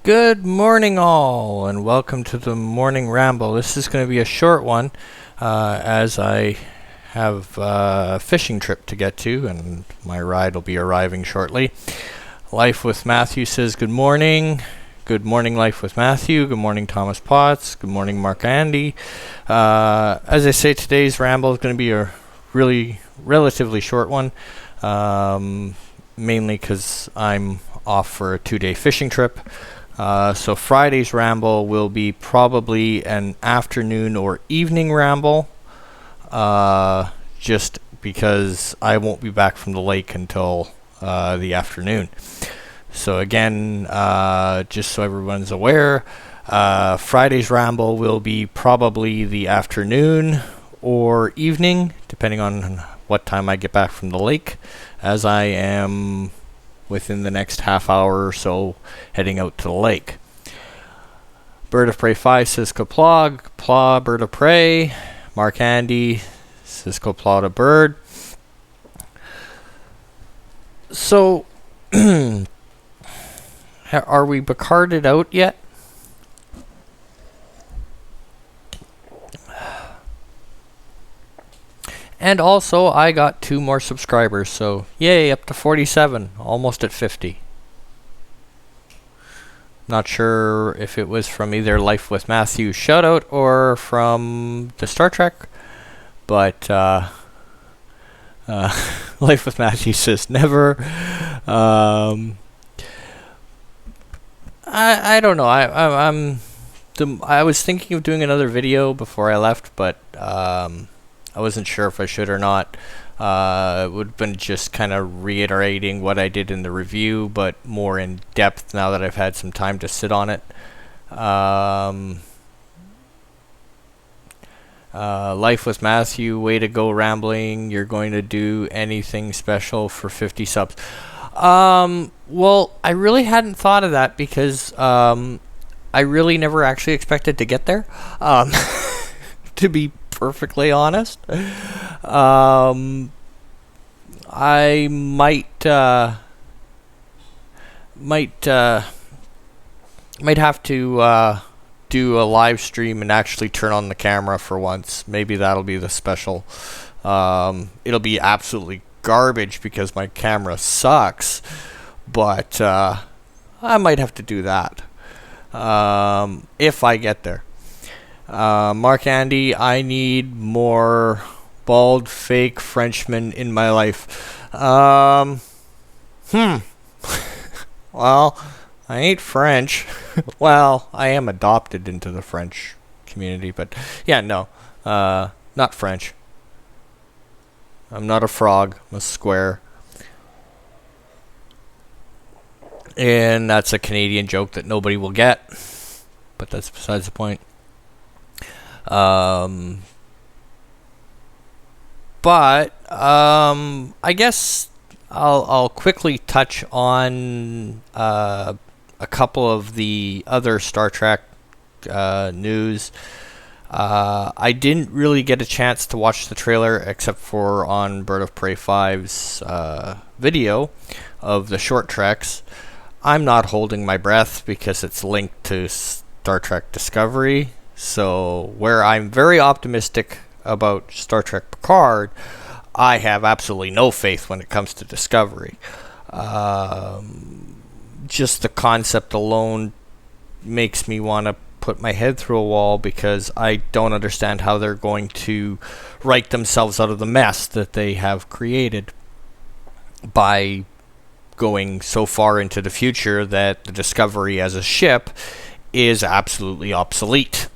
Good morning, all, and welcome to the morning ramble. This is going to be a short one, as I have a fishing trip to get to, and my ride will be arriving shortly. Life with Matthew says good morning. Good morning, Life with Matthew. Good morning, Thomas Potts. Good morning, Mark Andy. As I say, today's ramble is going to be a relatively short one, mainly because I'm off for a 2-day fishing trip. So Friday's ramble will be probably an afternoon or evening ramble, just because I won't be back from the lake until the afternoon. So again, just so everyone's aware, Friday's ramble will be probably the afternoon or evening, depending on what time I get back from the lake, as I am within the next half hour or so heading out to the lake. Bird of Prey 5 says Kapla, Pla, Bird of Prey. Mark Andy says Kapla to Bird. So, are we Bacarded out yet? And also, I got 2 more subscribers, so yay, up to 47, almost at 50. Not sure if it was from either Life with Matthew shoutout or from the Star Trek, but Life with Matthew says never. I don't know. I was thinking of doing another video before I left, but I wasn't sure if I should or not. It would have been just kind of reiterating what I did in the review, but more in depth now that I've had some time to sit on it. Life with Matthew, way to go rambling. You're going to do anything special for 50 subs. Well, I really hadn't thought of that because I really never actually expected to get there. To be perfectly honest, I might have to do a live stream and actually turn on the camera for once. Maybe that'll be the special. It'll be absolutely garbage because my camera sucks, but I might have to do that if I get there. Mark Andy, I need more bald fake Frenchmen in my life. Well, I ain't French. Well, I am adopted into the French community, but yeah, no, not French. I'm not a frog, I'm a square. And that's a Canadian joke that nobody will get, but that's besides the point. But I guess I'll quickly touch on a couple of the other Star Trek news. I didn't really get a chance to watch the trailer except for on Bird of Prey 5's video of the short treks. I'm not holding my breath because it's linked to Star Trek Discovery. So, where I'm very optimistic about Star Trek Picard, I have absolutely no faith when it comes to Discovery. Just the concept alone makes me want to put my head through a wall because I don't understand how they're going to right themselves out of the mess that they have created by going so far into the future that the Discovery as a ship is absolutely obsolete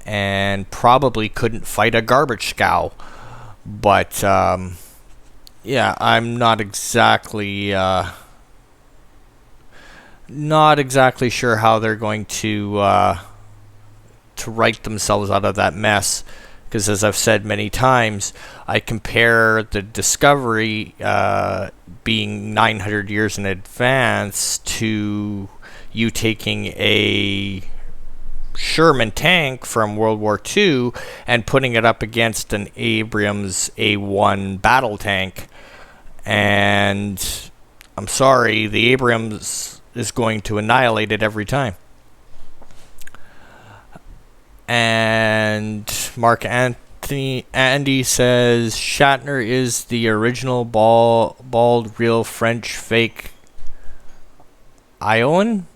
and probably couldn't fight a garbage scow. But yeah, I'm not exactly sure how they're going to right themselves out of that mess. Because as I've said many times, I compare the Discovery being 900 years in advance to you taking a Sherman tank from World War II and putting it up against an Abrams A1 battle tank. And I'm sorry, the Abrams is going to annihilate it every time. And Andy says Shatner is the original bald real French fake Iowan.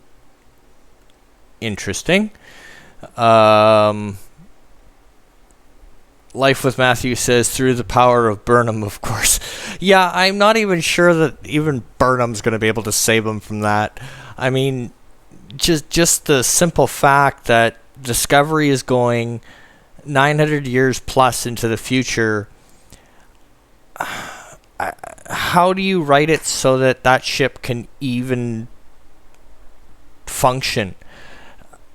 Interesting. Life with Matthew says through the power of Burnham, of course. Yeah, I'm not even sure that even Burnham's going to be able to save him from that. I mean, just the simple fact that Discovery is going 900 years plus into the future. How do you write it so that that ship can even function?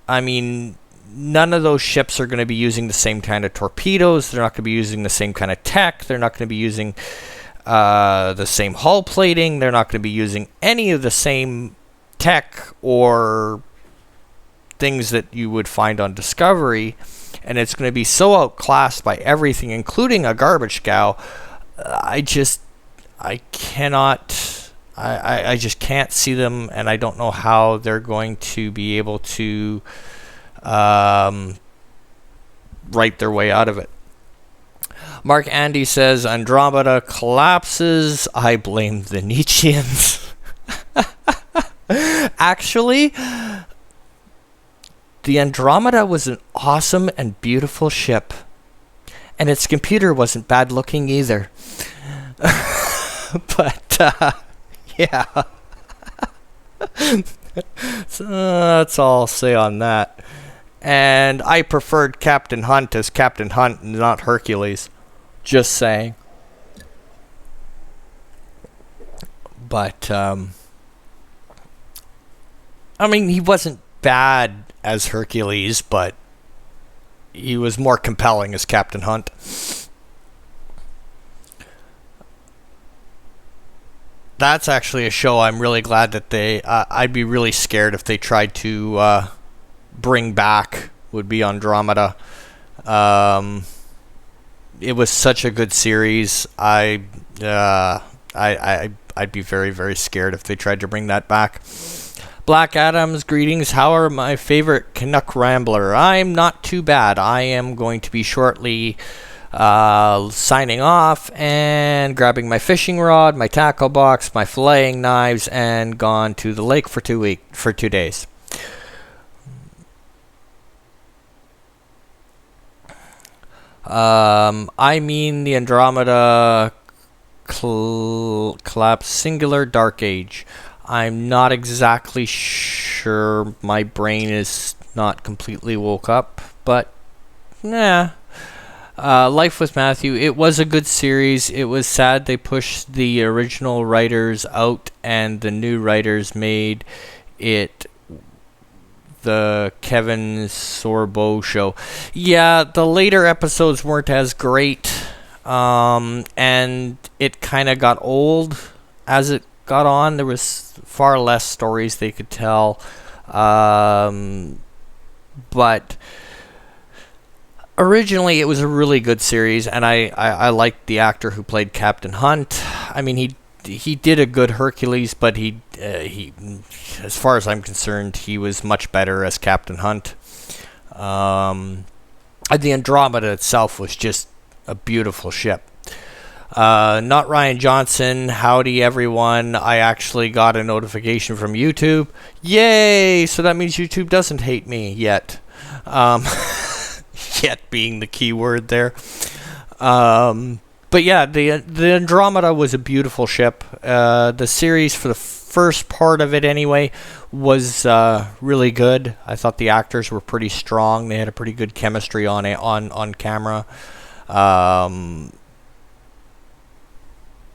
I mean, none of those ships are going to be using the same kind of torpedoes. They're not going to be using the same kind of tech. They're not going to be using the same hull plating. They're not going to be using any of the same tech or things that you would find on Discovery. And it's going to be so outclassed by everything, including a garbage scow. I just can't see them, and I don't know how they're going to be able to write their way out of it. Mark Andy says Andromeda collapses. I blame the Nietzscheans. Actually, the Andromeda was an awesome and beautiful ship, and its computer wasn't bad looking either. But yeah, so that's all I'll say on that. And I preferred Captain Hunt as Captain Hunt, not Hercules. Just saying. But I mean, he wasn't bad as Hercules, but he was more compelling as Captain Hunt. That's actually a show I'm really glad that they... I'd be really scared if they tried to bring back, would be Andromeda. It was such a good series. I'd be very, very scared if they tried to bring that back. Black Adams, greetings. How are my favorite Canuck Rambler? I'm not too bad. I am going to be shortly signing off and grabbing my fishing rod, my tackle box, my filleting knives, and gone to the lake for 2 days. I mean the Andromeda collapse singular dark age. I'm not exactly sure. My brain is not completely woke up, but nah. Life with Matthew, it was a good series. It was sad they pushed the original writers out and the new writers made it the Kevin Sorbo show. Yeah, the later episodes weren't as great, and it kind of got old as it got on. There was far less stories they could tell, but originally it was a really good series, and I liked the actor who played Captain Hunt. I mean, he did a good Hercules, but he as far as I'm concerned, he was much better as Captain Hunt. The Andromeda itself was just a beautiful ship. Not Ryan Johnson. Howdy, everyone. I actually got a notification from YouTube. Yay! So that means YouTube doesn't hate me yet. Yet being the key word there. But yeah, the Andromeda was a beautiful ship. The series, for the first part of it anyway, was really good. I thought the actors were pretty strong. They had a pretty good chemistry on camera.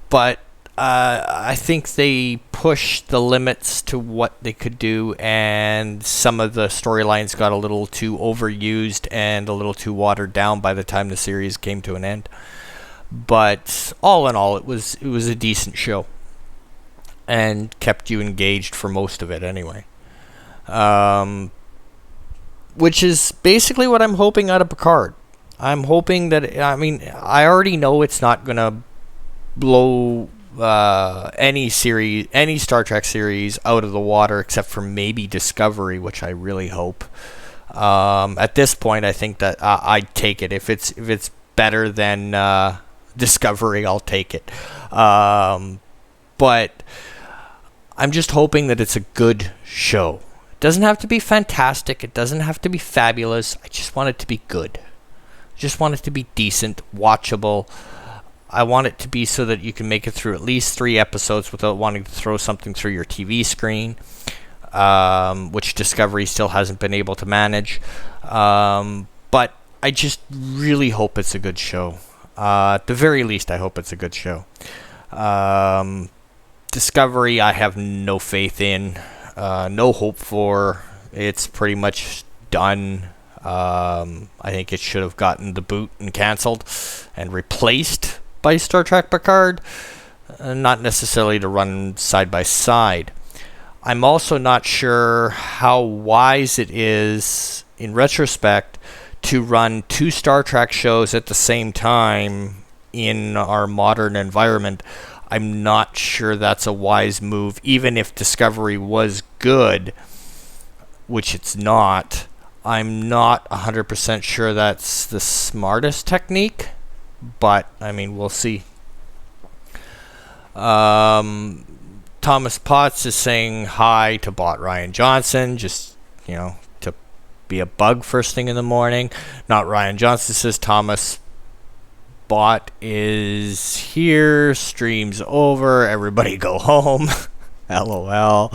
But I think they pushed the limits to what they could do, and some of the storylines got a little too overused and a little too watered down by the time the series came to an end. But all in all, it was a decent show, and kept you engaged for most of it anyway. Which is basically what I'm hoping out of Picard. I'm hoping that, I mean, I already know it's not going to blow any Star Trek series out of the water, except for maybe Discovery, which I really hope. At this point, I think that I'd take it if it's better than Discovery. I'll take it. But I'm just hoping that it's a good show. It doesn't have to be fantastic. It doesn't have to be fabulous. I just want it to be good. I just want it to be decent, watchable. I want it to be so that you can make it through at least 3 episodes without wanting to throw something through your TV screen, which Discovery still hasn't been able to manage. But I just really hope it's a good show. At the very least, I hope it's a good show. Discovery, I have no faith in, no hope for. It's pretty much done. I think it should have gotten the boot and cancelled and replaced by Star Trek Picard, not necessarily to run side by side. I'm also not sure how wise it is, in retrospect, to run 2 Star Trek shows at the same time in our modern environment. I'm not sure that's a wise move, even if Discovery was good, which it's not. I'm not 100% sure that's the smartest technique, but, I mean, we'll see. Thomas Potts is saying hi to bot Ryan Johnson, just, to be a bug first thing in the morning. Not Ryan Johnson says Thomas bot is here, stream's over, everybody go home. LOL.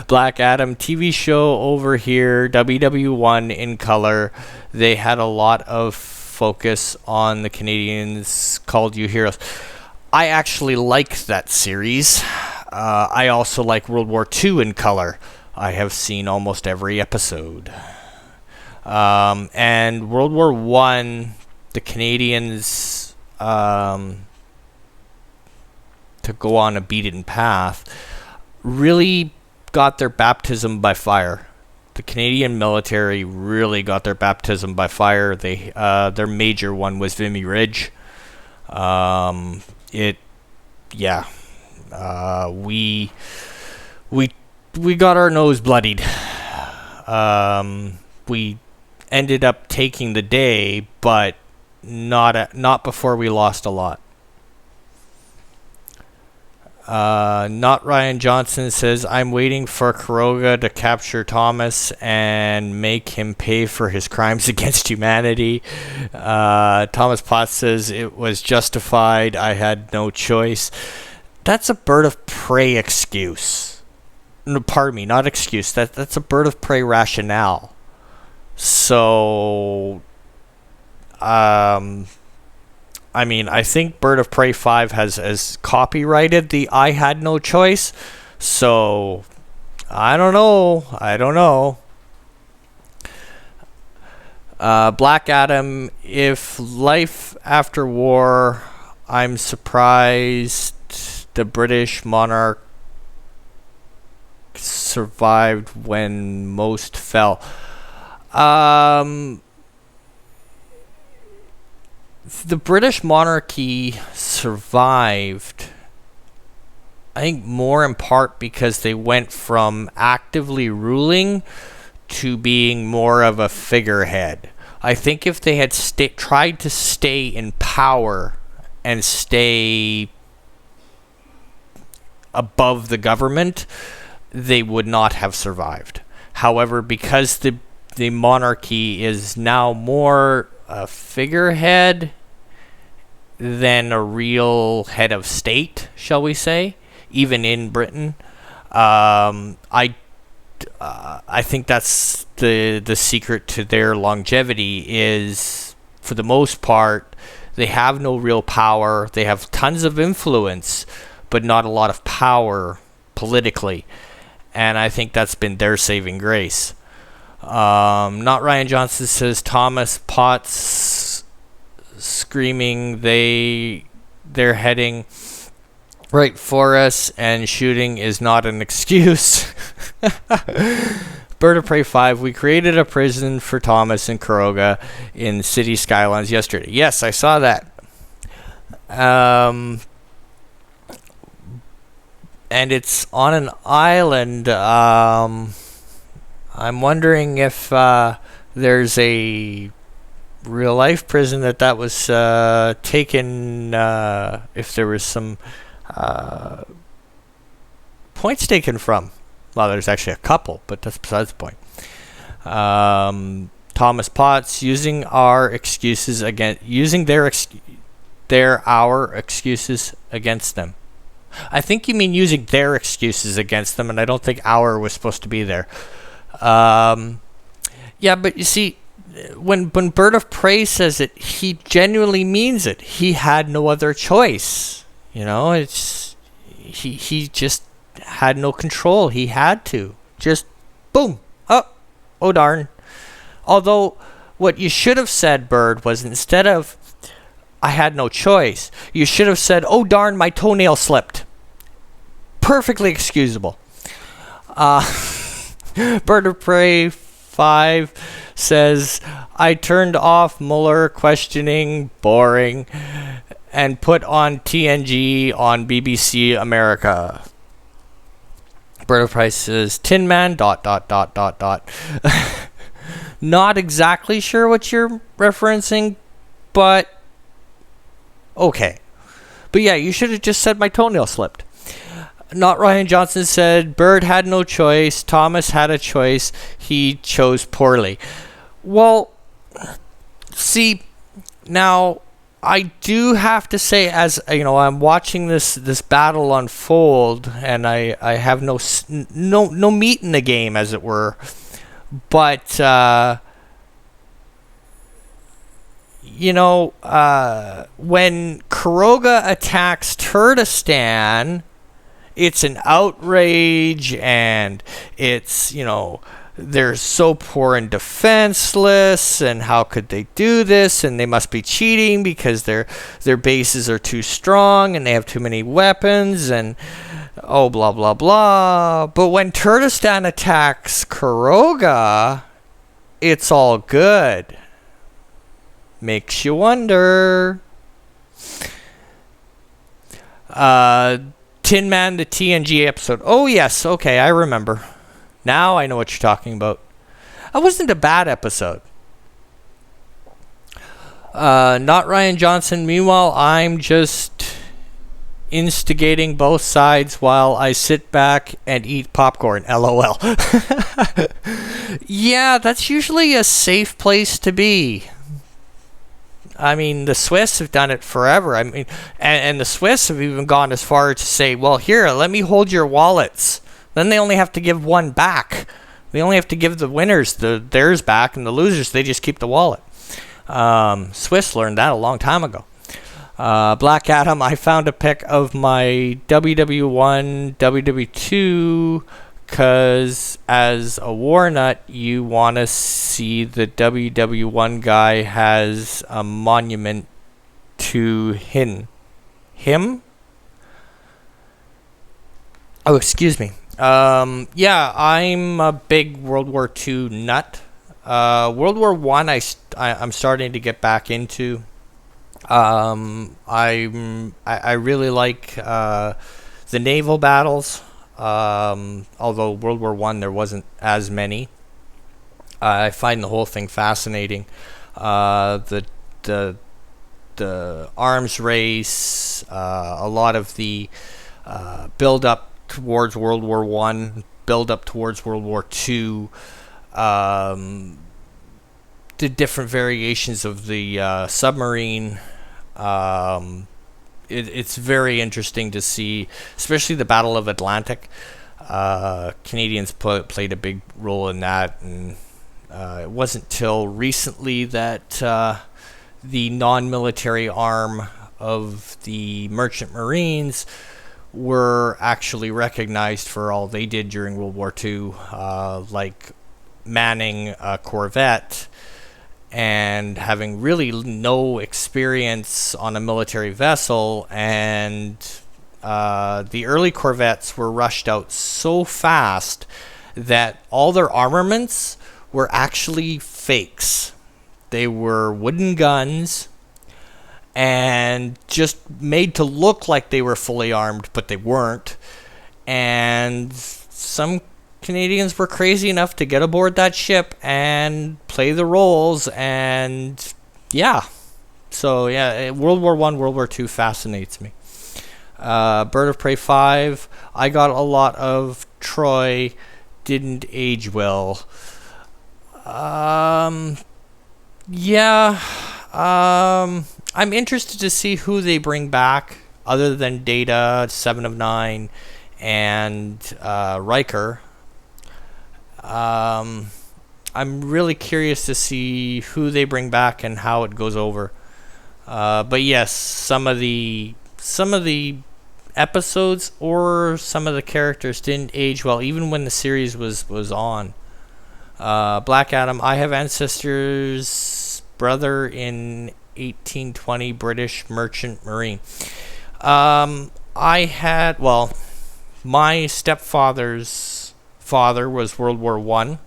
Black Adam TV show over here, WW1 in color. They had a lot of focus on the Canadians called You Heroes. I actually like that series. I also like World War II in color. I have seen almost every episode. And World War I, the Canadians, to go on a beaten path, really got their baptism by fire. The Canadian military really got their baptism by fire. Their major one was Vimy Ridge. We got our nose bloodied. We ended up taking the day, but not before we lost a lot. Not Ryan Johnson says, I'm waiting for Kuroga to capture Thomas and make him pay for his crimes against humanity. Thomas Potts says, it was justified. I had no choice. That's a bird of prey excuse. No, pardon me, not excuse. That's a bird of prey rationale. So, I mean, I think Bird of Prey 5 has copyrighted the I had no choice. So, I don't know. Black Adam, if life after war, I'm surprised the British monarch survived when most fell. The British monarchy survived, I think, more in part because they went from actively ruling to being more of a figurehead. I think if they had tried to stay in power and stay above the government, they would not have survived. However, because the monarchy is now more a figurehead than a real head of state, shall we say, even in Britain, I think that's the secret to their longevity is, for the most part, they have no real power. They have tons of influence, but not a lot of power politically. And I think that's been their saving grace. Not Ryan Johnson says Thomas Potts screaming they're heading right for us and shooting is not an excuse. Bird of Prey 5, we created a prison for Thomas and Kuroga in City Skylines yesterday. Yes, I saw that. and it's on an island. I'm wondering if there's a real life prison that was taken. If there was some points taken from. Well, there's actually a couple, but that's besides the point. Thomas Potts using our excuses against our excuses against them. I think you mean using their excuses against them, and I don't think our was supposed to be there. Yeah, but you see, when Bird of Prey says it, he genuinely means it. He had no other choice. You know, it's he just had no control. He had to just boom. Oh darn. Although what you should have said, Bird, was instead of I had no choice, you should have said, oh darn, my toenail slipped. Perfectly excusable. Bird of Prey 5 says, I turned off Mueller questioning, boring, and put on TNG on BBC America. Bird of Prey says, Tin Man, ... Not exactly sure what you're referencing, but okay. But yeah, you should have just said my toenail slipped. Not Ryan Johnson said, Bird had no choice, Thomas had a choice, he chose poorly. Well, see, now I do have to say, as you know, I'm watching this battle unfold, and I have no meat in the game, as it were. But when Kuroga attacks Turdistan, it's an outrage, and it's, they're so poor and defenseless, and how could they do this, and they must be cheating because their bases are too strong and they have too many weapons, and oh, blah blah blah. But when Turdistan attacks Kuroga, it's all good. Makes you wonder. Tin Man, the TNG episode. Oh yes, okay, I remember. Now I know what you're talking about. That wasn't a bad episode. Not Ryan Johnson. Meanwhile, I'm just instigating both sides while I sit back and eat popcorn. LOL. Yeah, that's usually a safe place to be. I mean, the Swiss have done it forever. I mean, and the Swiss have even gone as far to say, well, here, let me hold your wallets. Then they only have to give one back. They only have to give the winners theirs back, and the losers, they just keep the wallet. Swiss learned that a long time ago. Black Adam, I found a pic of my WW1, WW2, because as a war nut, you want to see the WW1 guy has a monument to him? Oh, excuse me. Yeah, I'm a big World War II nut. World War One, I'm starting to get back into. I really like the naval battles. Although World War One there wasn't as many. I find the whole thing fascinating. The arms race, a lot of the build up towards World War One, build up towards World War Two, the different variations of the submarine. It's very interesting to see, especially the Battle of Atlantic. Canadians played a big role in that, and it wasn't till recently that the non-military arm of the Merchant Marines were actually recognized for all they did during World War II, like manning a corvette and having really no experience on a military vessel. And the early corvettes were rushed out so fast that all their armaments were actually fakes. They were wooden guns and just made to look like they were fully armed, but they weren't. and some Canadians were crazy enough to get aboard that ship and play the roles, and yeah. So yeah, World War One, World War Two fascinates me. Bird of Prey 5, I got a lot of. Troy didn't age well. Yeah. I'm interested to see who they bring back other than Data, Seven of Nine, and Riker. I'm really curious to see who they bring back and how it goes over. But yes, some of the episodes or some of the characters didn't age well, even when the series was on. Black Adam, I have ancestors, brother in 1820, British merchant marine. My stepfather's father was World War One.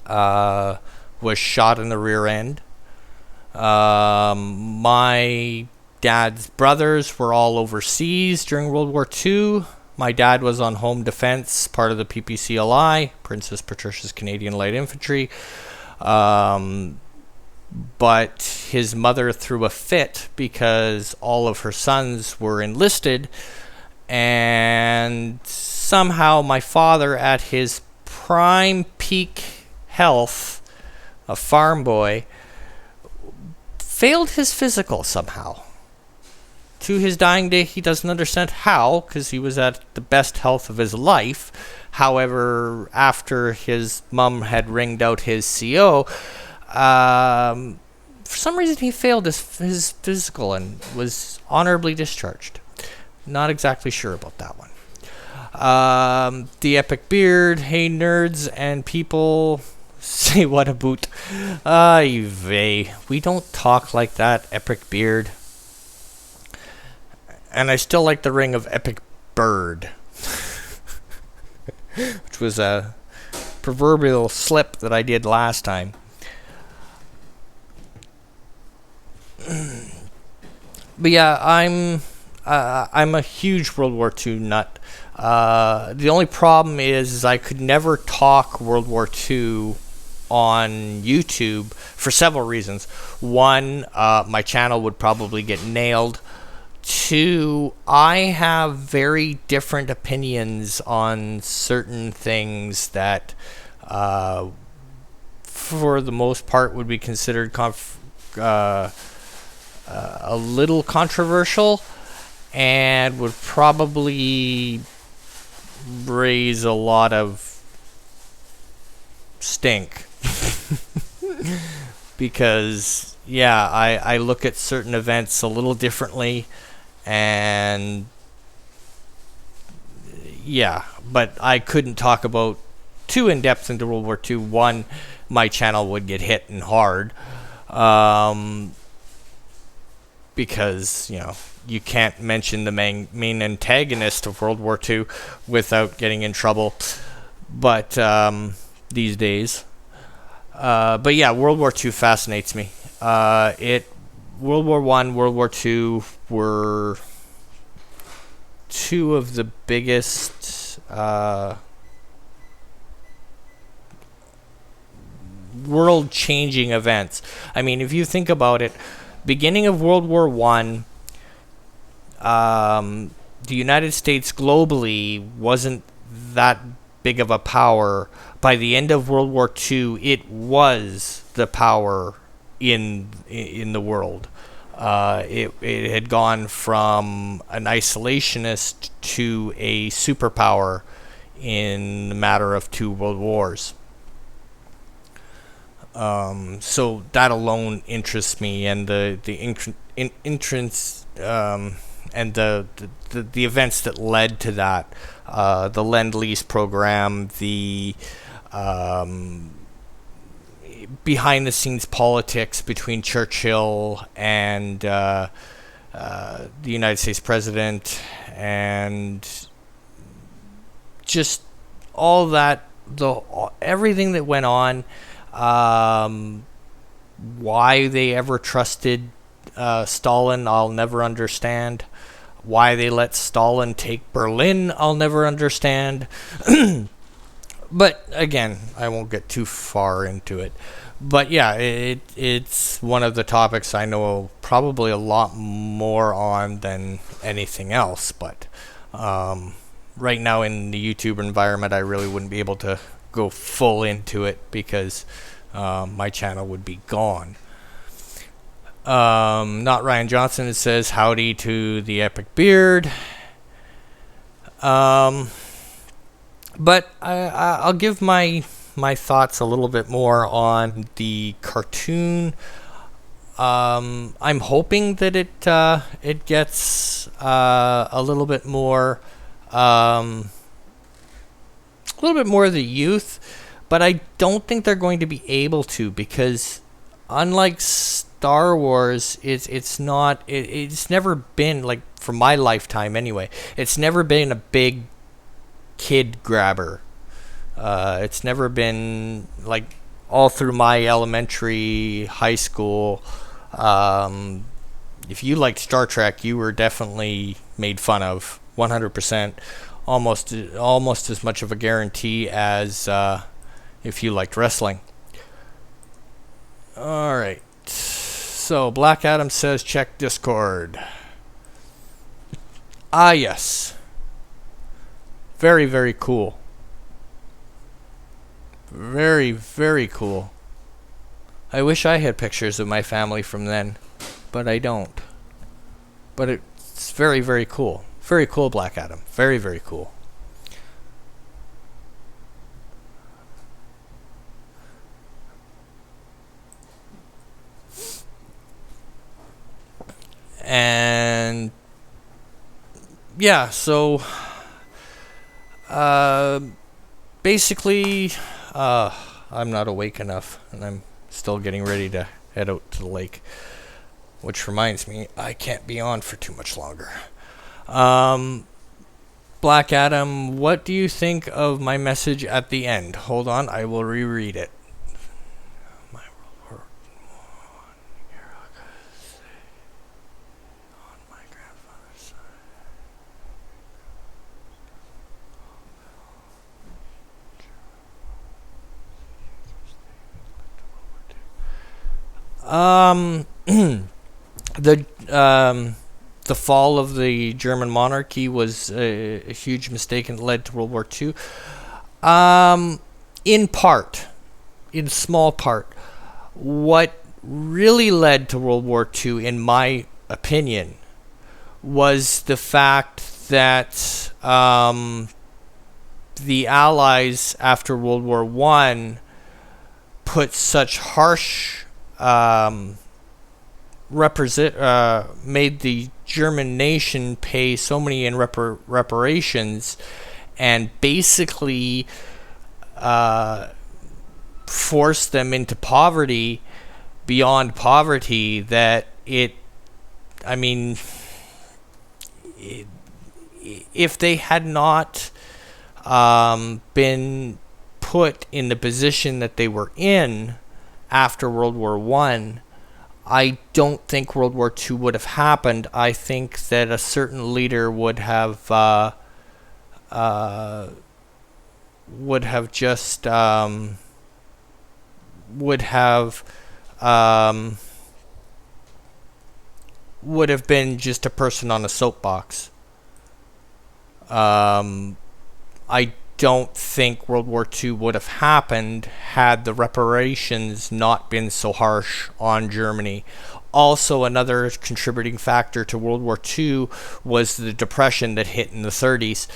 Was shot in the rear end. My dad's brothers were all overseas during World War II. My dad was on home defense, part of the PPCLI, Princess Patricia's Canadian Light Infantry. But his mother threw a fit because all of her sons were enlisted, and somehow my father, at his prime peak health, a farm boy, failed his physical somehow. To his dying day, he doesn't understand how, because he was at the best health of his life. However, after his mum had ringed out his CO, for some reason he failed his physical and was honorably discharged. Not exactly sure about that one. The Epic Beard, hey nerds and people, say what a boot. Ay vey, we don't talk like that, Epic Beard. And I still like the ring of Epic Bird, which was a proverbial slip that I did last time. But yeah, I'm a huge World War II nut. The only problem is I could never talk World War II on YouTube for several reasons. One, my channel would probably get nailed. Two, I have very different opinions on certain things that, for the most part, would be considered a little controversial, and would probably raise a lot of stink. Because, yeah, I look at certain events a little differently. And yeah, but I couldn't talk about too in depth into World War II. One, my channel would get hit and hard, because you can't mention the main antagonist of World War II without getting in trouble. But these days, but yeah, World War II fascinates me. World War One, World War II were two of the biggest world-changing events. I mean, if you think about it, beginning of World War One, the United States globally wasn't that big of a power. By the end of World War II, it was the power in the world. It had gone from an isolationist to a superpower in the matter of 2 world wars. So that alone interests me, and the entrance and the events that led to that, the Lend-Lease program, the behind-the-scenes politics between Churchill and the United States president, and just all that, everything that went on, why they ever trusted Stalin, I'll never understand. Why they let Stalin take Berlin, I'll never understand. But again, I won't get too far into it. But yeah, it's one of the topics I know probably a lot more on than anything else. But right now in the YouTube environment, I really wouldn't be able to go full into it because my channel would be gone. Not Ryan Johnson. It says howdy to the epic beard. But I'll give my thoughts a little bit more on the cartoon. I'm hoping that it gets a little bit more of the youth, but I don't think they're going to be able to, because unlike Star Wars, it's never been, like, for my lifetime anyway, it's never been a big kid grabber. It's never been, like, all through my elementary, high school. If you liked Star Trek, you were definitely made fun of, 100%. Almost as much of a guarantee as if you liked wrestling. All right. So Black Adam says check Discord. Ah, yes. Very, very cool. Very, very cool. I wish I had pictures of my family from then, but I don't. But it's very, very cool. Very cool, Black Adam. Very, very cool. And yeah, so basically, I'm not awake enough, and I'm still getting ready to head out to the lake. Which reminds me, I can't be on for too much longer. Black Adam, what do you think of my message at the end? Hold on, I will reread it. My world on my grandfather's side. The fall of the German monarchy was a huge mistake and led to World War II. In part, in small part, what really led to World War II, in my opinion, was the fact that the Allies after World War I put such harsh made the German nation pay so many in reparations, and basically forced them into poverty beyond poverty, that if they had not been put in the position that they were in after World War I don't think World War II would have happened. I think that a certain leader would have just would have been just a person on a soapbox. I don't think World War II would have happened had the reparations not been so harsh on Germany. Also, another contributing factor to World War II was the depression that hit in the 30s.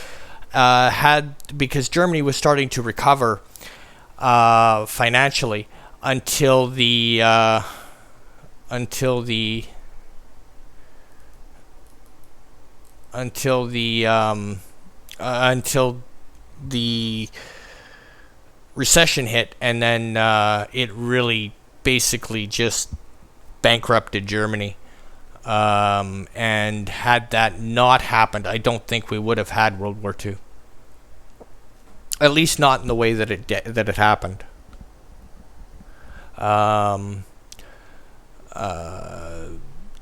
Because Germany was starting to recover financially until the recession hit, and then it really basically just bankrupted Germany. And had that not happened, I don't think we would have had World War II. At least not in the way that it happened.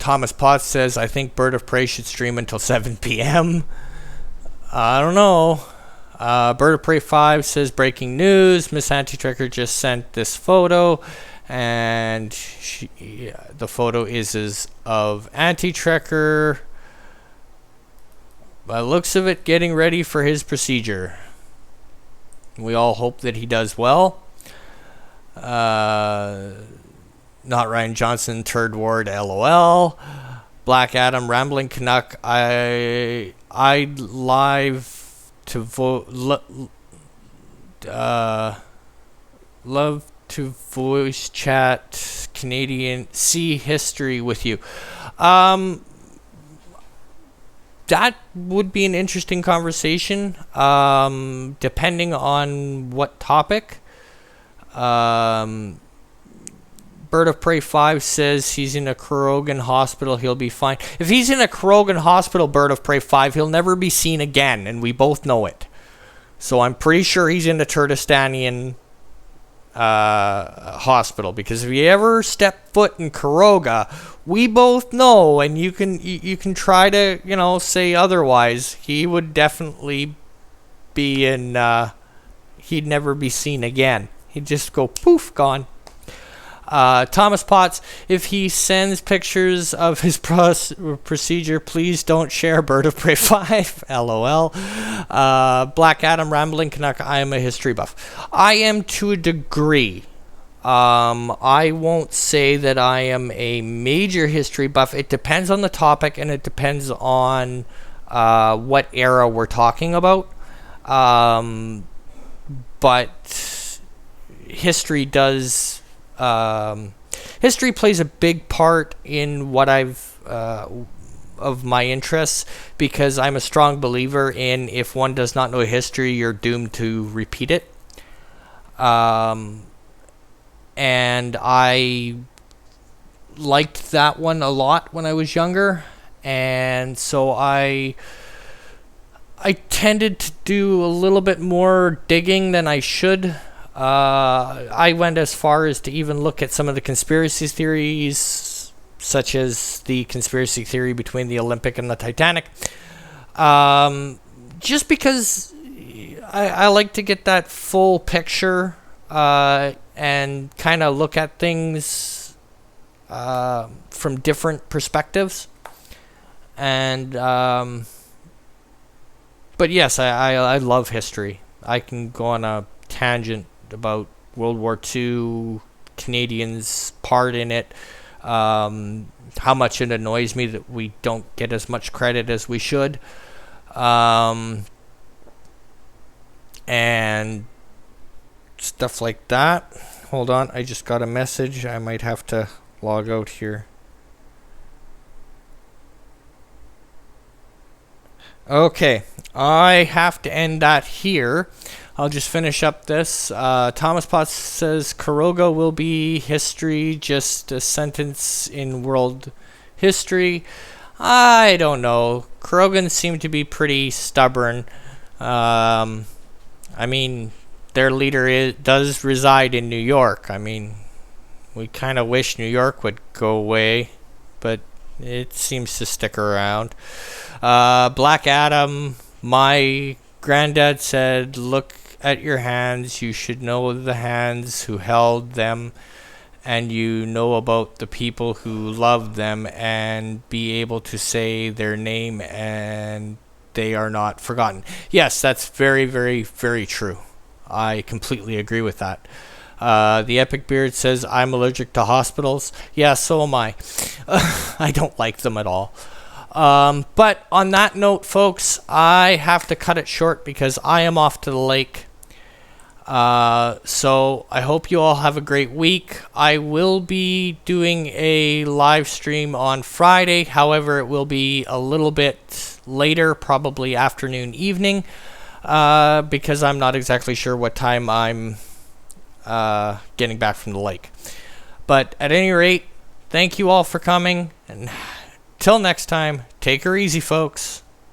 Thomas Potts says, I think Bird of Prey should stream until 7 p.m. I don't know. Bird of Prey 5 says, breaking news. Miss Anti-Tracker just sent this photo. And the photo is of Anti-Tracker. By the looks of it, getting ready for his procedure. We all hope that he does well. Not Ryan Johnson, Third Ward, LOL. Black Adam, Rambling Canuck. I'd live to vote. Love to voice chat Canadian see history with you. That would be an interesting conversation, depending on what topic. Bird of Prey 5 says he's in a Krogan hospital. He'll be fine. If he's in a Krogan hospital, Bird of Prey 5, he'll never be seen again, and we both know it. So I'm pretty sure he's in a Turdistanian hospital, because if you ever step foot in Karoga, we both know, and you can try to say otherwise. He would definitely be in. He'd never be seen again. He'd just go poof, gone. Thomas Potts, if he sends pictures of his procedure, please don't share Bird of Prey 5. LOL. Black Adam, Rambling Canuck, I am a history buff. I am to a degree. I won't say that I am a major history buff. It depends on the topic, and it depends on what era we're talking about. But history does... history plays a big part in what I've of my interests, because I'm a strong believer in, if one does not know history, you're doomed to repeat it. And I liked that one a lot when I was younger, and so I tended to do a little bit more digging than I should. I went as far as to even look at some of the conspiracy theories, such as the conspiracy theory between the Olympic and the Titanic. Just because I like to get that full picture and kind of look at things from different perspectives. And but yes, I love history. I can go on a tangent about World War II, Canadians' part in it, how much it annoys me that we don't get as much credit as we should, and stuff like that. Hold on, I just got a message. I might have to log out here. Okay, I have to end that here. I'll just finish up this. Thomas Potts says Karoga will be history, just a sentence in world history. I don't know. Krogans seem to be pretty stubborn. I mean, their leader does reside in New York. I mean, we kind of wish New York would go away, but it seems to stick around. Black Adam, my granddad said, look at your hands, you should know the hands who held them, and you know about the people who loved them, and be able to say their name and they are not forgotten. Yes, that's very, very, very true. I completely agree with that. The Epic Beard says, I'm allergic to hospitals. Yeah, so am I. I don't like them at all. But on that note, folks, I have to cut it short because I am off to the lake. So I hope you all have a great week. I will be doing a live stream on Friday. However, it will be a little bit later, probably afternoon, evening, because I'm not exactly sure what time I'm getting back from the lake. But at any rate, thank you all for coming, and till next time, take her easy, folks.